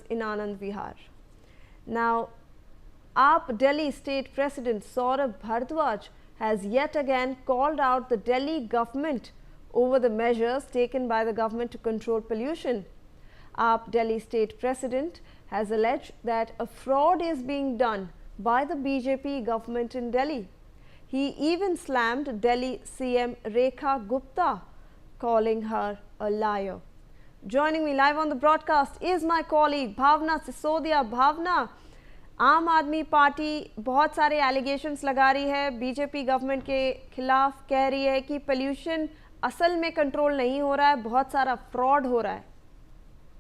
in Anand Vihar. Now, AAP Delhi State President Saurabh Bhardwaj has yet again called out the Delhi government over the measures taken by the government to control pollution. AAP Delhi State President has alleged that a fraud is being done by the BJP government in Delhi. He even slammed Delhi CM Rekha Gupta, calling her a liar. Joining me live on the broadcast is my colleague Bhavna Sisodia. Bhavna, आम आदमी party बहुत सारे allegations लगा रही है BJP government के खिलाफ, कह रही है कि पोल्यूशन असल में कंट्रोल नहीं हो रहा है, बहुत सारा फ्रॉड हो रहा है।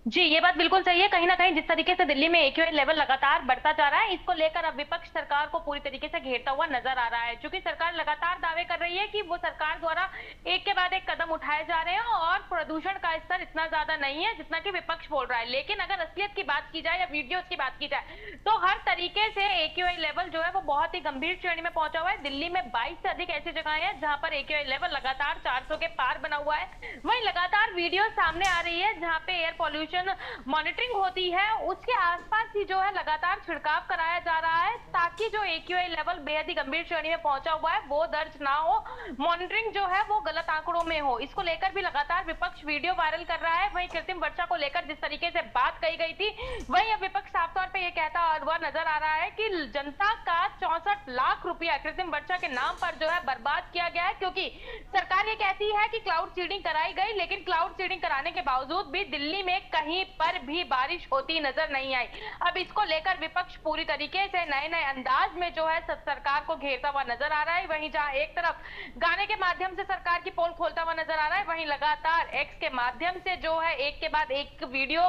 जी, ये बात बिल्कुल सही है। कहीं ना कहीं जिस तरीके से दिल्ली में एक्यूआई लेवल लगातार बढ़ता जा रहा है, इसको लेकर अब विपक्ष सरकार को पूरी तरीके से घेरता हुआ नजर आ रहा है। क्योंकि सरकार लगातार दावे कर रही है कि वो सरकार द्वारा एक के बाद एक कदम उठाए जा रहे हैं और प्रदूषण का स्तर इतना ज्यादा नहीं है जितना कि विपक्ष बोल रहा है। लेकिन अगर असलियत की बात की जाए या वीडियोज की बात की जाए तो हर तरीके से एक्यूआई लेवल जो है वो बहुत ही गंभीर श्रेणी में पहुंचा हुआ है। दिल्ली में 22 से अधिक ऐसी जगह है जहां पर एक्यूआई लेवल लगातार 400 के पार बना हुआ है। वहीं लगातार वीडियो सामने आ रही है जहां पे एयर पॉल्यूशन मॉनिटरिंग होती है, उसके आसपास ही जो है लगातार छिड़काव कराया जा रहा है ताकि जो एक्यूआई लेवल बेहद ही गंभीर श्रेणी में पहुंचा हुआ है वो दर्ज ना हो, मॉनिटरिंग जो है वो गलत आंकड़ों में हो। इसको लेकर भी लगातार विपक्ष वीडियो वायरल कर रहा है। वहीं कृत्रिम वर्षा को लेकर जिस तरीके से बात कही गई थी, वहीं अब विपक्ष साफ तौर पर यह कहता हुआ नजर आ रहा है कि जनता का 64 लाख रुपया कृत्रिम वर्षा के नाम पर जो है बर्बाद किया गया है। क्योंकि सरकार ये कहती है कि क्लाउड सीडिंग कराई गई, लेकिन क्लाउड सीडिंग कराने के बावजूद भी दिल्ली में कहीं पर भी बारिश होती नजर नहीं आई। अब इसको लेकर विपक्ष पूरी तरीके से नए नए अंदाज में जो है सरकार को घेरता हुआ नजर आ रहा है। वहीं जहां एक तरफ गाने के माध्यम से सरकार की पोल खोलता हुआ नजर आ रहा है, वहीं लगातार एक्स के माध्यम से जो है एक के बाद एक वीडियो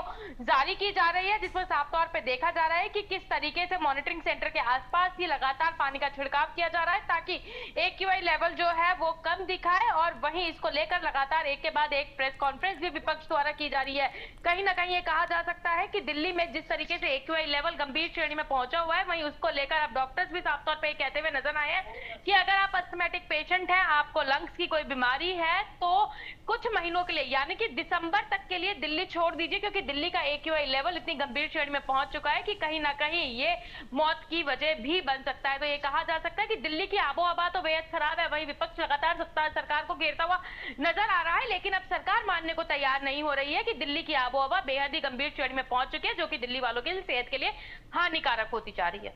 जारी की जा रही है जिसमें साफ तौर पे देखा जा रहा है कि किस तरीके से मॉनिटरिंग सेंटर के आसपास ही लगातार पानी का छिड़काव किया जा रहा है ताकि एक्यूआई लेवल जो है वो कम दिखाए। और वहीं इसको लेकर लगातार एक के बाद एक प्रेस कॉन्फ्रेंस भी विपक्ष द्वारा की जा रही है। कहीं ना कहीं ये कहा जा सकता है कि दिल्ली में जिस तरीके से एक्यूआई लेवल गंभीर श्रेणी में पहुंचा हुआ है, वहीं उसको लेकर अब डॉक्टर्स भी साफ तौर पे कहते हुए नजर आए हैं कि अगर आप अस्थमैटिक पेशेंट हैं, आपको लंग्स की कोई बीमारी है, तो कुछ महीनों के लिए यानी कि दिसंबर तक के लिए दिल्ली छोड़ दीजिए, क्योंकि दिल्ली का एक्यूआई लेवल इतनी गंभीर श्रेणी में पहुंच चुका है कि कहीं ना कहीं ये मौत की वजह भी बन सकता है। तो ये कहा जा सकता है कि दिल्ली की आबो हवा तो बेहद खराब है। वहीं विपक्ष लगातार सरकार को घेरता हुआ नजर आ रहा है, लेकिन अब सरकार मानने को तैयार नहीं हो रही है कि दिल्ली की आबो हवा बेहद ही गंभीर श्रेणी में पहुंच चुकी है, जो कि दिल्ली वालों की सेहत के लिए हानिकारक होती जा रही है।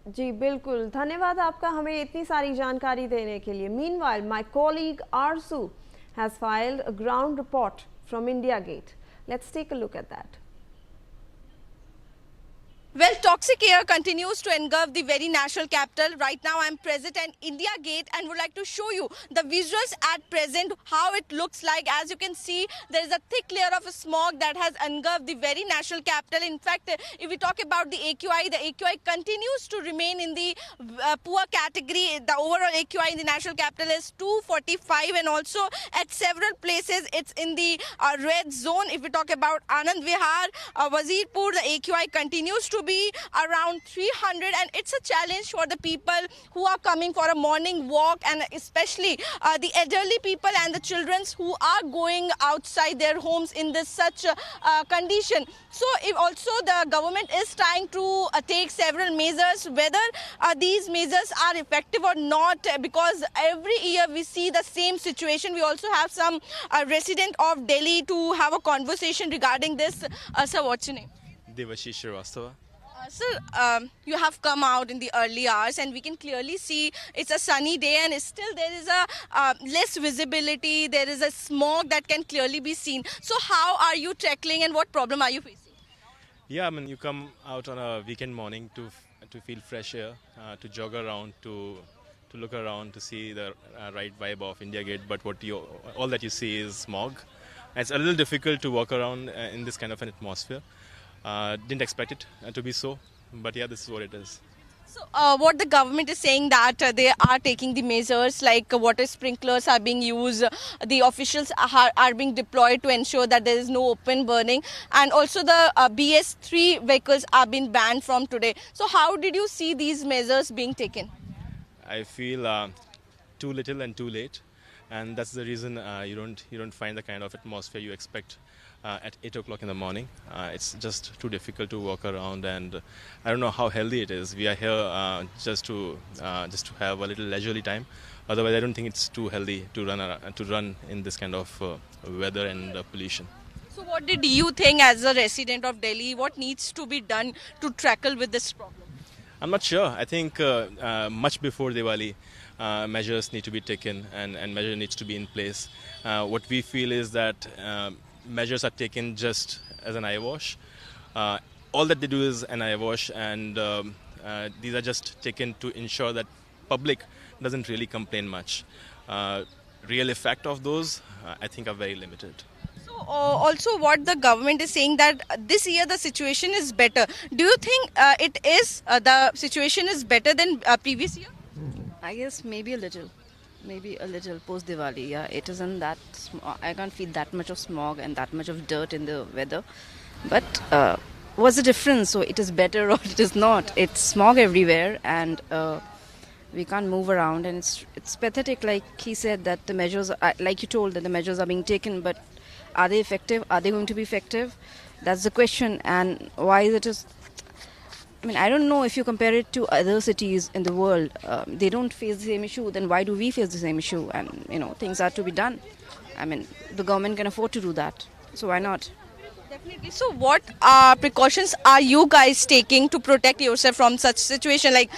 जी बिल्कुल, धन्यवाद आपका हमें इतनी सारी जानकारी देने के लिए। Meanwhile, my colleague Arzu has filed a ground report from India Gate. Let's take a look at that. Well, toxic air continues to engulf the very national capital. Right now, I'm present at India Gate and would like to show you the visuals at present, how it looks like. As you can see, there is a thick layer of smog that has engulfed the very national capital. In fact, if we talk about the AQI continues to remain in the poor category. The overall AQI in the national capital is 245, and also at several places it's in the red zone. If we talk about Anand Vihar, Wazirpur, the AQI continues to be around 300, and it's a challenge for the people who are coming for a morning walk, and especially the elderly people and the children who are going outside their homes in this such condition. So if also the government is trying to take several measures, whether these measures are effective or not, because every year we see the same situation. We also have some resident of Delhi to have a conversation regarding this. Sir, what's your name? Devashish Srivastava. Sir, you have come out in the early hours and we can clearly see it's a sunny day, and still there is a less visibility, there is a smog that can clearly be seen. So how are you tackling and what problem are you facing? Yeah, I mean, you come out on a weekend morning to feel fresh air, to jog around, to look around, to see the right vibe of India Gate, but all that you see is smog. And it's a little difficult to walk around in this kind of an atmosphere. Didn't expect it to be so, but yeah, this is what it is. So what the government is saying that they are taking the measures, like water sprinklers are being used, the officials are being deployed to ensure that there is no open burning, and also the BS3 vehicles are being banned from today. So how did you see these measures being taken? I feel too little and too late, and that's the reason you don't find the kind of atmosphere you expect at 8 o'clock in the morning. It's just too difficult to walk around, and I don't know how healthy it is. We are here just to have a little leisurely time. Otherwise, I don't think it's too healthy to run in this kind of weather and pollution. So what did you think as a resident of Delhi? What needs to be done to tackle with this problem? I'm not sure. I think much before Diwali, measures need to be taken and measure needs to be in place. What we feel is that measures are taken just as an eye wash. All that they do is an eye wash, and these are just taken to ensure that public doesn't really complain much. Real effect of those, I think, are very limited. So also what the government is saying that this year the situation is better. Do you think the situation is better than previous year? I guess maybe a little post Diwali. Yeah, it isn't that. I can't feel that much of smog and that much of dirt in the weather. But what's the difference? So it is better or it is not? It's smog everywhere, and we can't move around, and it's pathetic. Like he said that the measures, like you told, that the measures are being taken, but are they effective? Are they going to be effective? That's the question. And why is it? I mean, I don't know if you compare it to other cities in the world. They don't face the same issue. Then why do we face the same issue? And things are to be done. I mean, the government can afford to do that. So why not? Definitely. So what precautions are you guys taking to protect yourself from such situation, like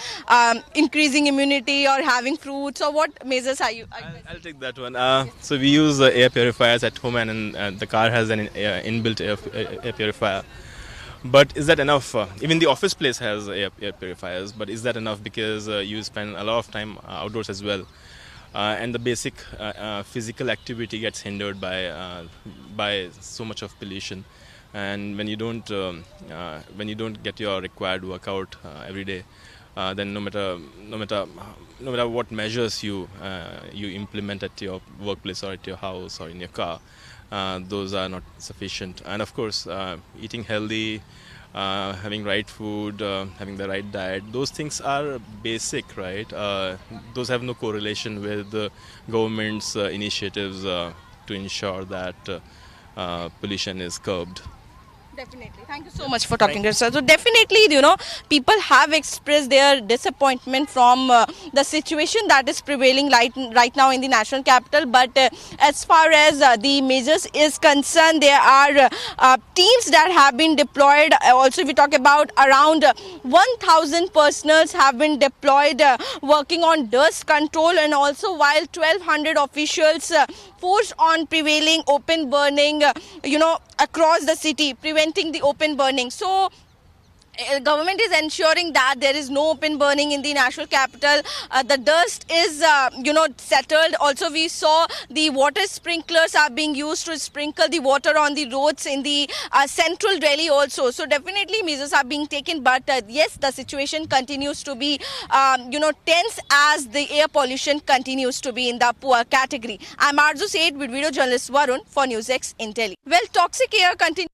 increasing immunity or having fruits, or what measures are you? I'll take that one. So we use air purifiers at home, and the car has an inbuilt air purifier. But is that enough? Even the office place has air purifiers, but is that enough? Because you spend a lot of time outdoors as well. And the basic physical activity gets hindered by so much of pollution. And when you don't get your required workout every day, then no matter what measures you implement at your workplace or at your house or in your car, those are not sufficient. And of course, eating healthy, having right food, having the right diet, those things are basic, right? Those have no correlation with the government's initiatives to ensure that pollution is curbed. Definitely. Thank you so much for talking to us. So definitely, people have expressed their disappointment from the situation that is prevailing right now in the national capital. But as far as the measures is concerned, there are teams that have been deployed. Also, we talk about around 1,000 personals have been deployed working on dust control, and also while 1,200 officials forced on prevailing open burning, across the city, preventing the open burning. So government is ensuring that there is no open burning in the national capital. The dust is settled. Also, we saw the water sprinklers are being used to sprinkle the water on the roads in the central Delhi also. So definitely measures are being taken, but yes, the situation continues to be tense as the air pollution continues to be in the poor category. I'm Arzu Said with video journalist Varun for NewsX in Delhi. Well, toxic air continues